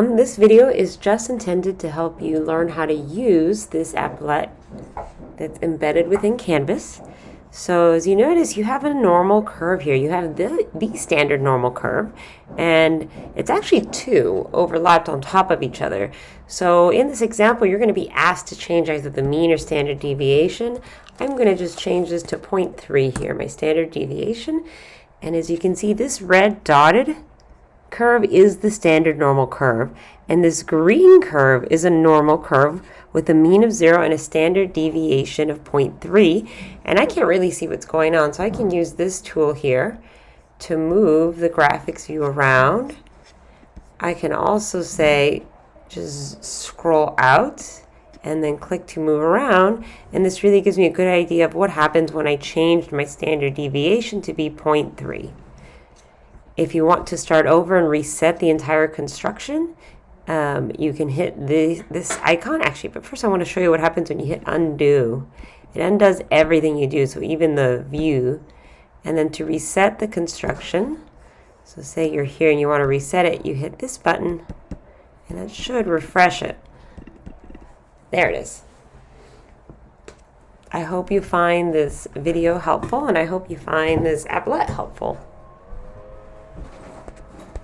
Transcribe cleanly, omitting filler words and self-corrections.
This video is just intended to help you learn how to use this applet that's embedded within Canvas. So as you notice, you have a normal curve here. You have the standard normal curve, and it's actually two overlapped on top of each other. So in this example, you're going to be asked to change either the mean or standard deviation. I'm going to just change this to 0.3 here, my standard deviation. And as you can see, this red dotted curve is the standard normal curve, and this green curve is a normal curve with a mean of 0 and a standard deviation of 0.3. And I can't really see what's going on, so I can use this tool here to move the graphics view around. I can also say just scroll out and then click to move around, and this really gives me a good idea of what happens when I changed my standard deviation to be 0.3. If you want to start over and reset the entire construction, you can hit this icon actually, but first I want to show you what happens when you hit undo. It undoes everything you do, so even the view. And then to reset the construction, so say you're here and you want to reset it, you hit this button and it should refresh it. There it is. I hope you find this video helpful, and I hope you find this applet helpful.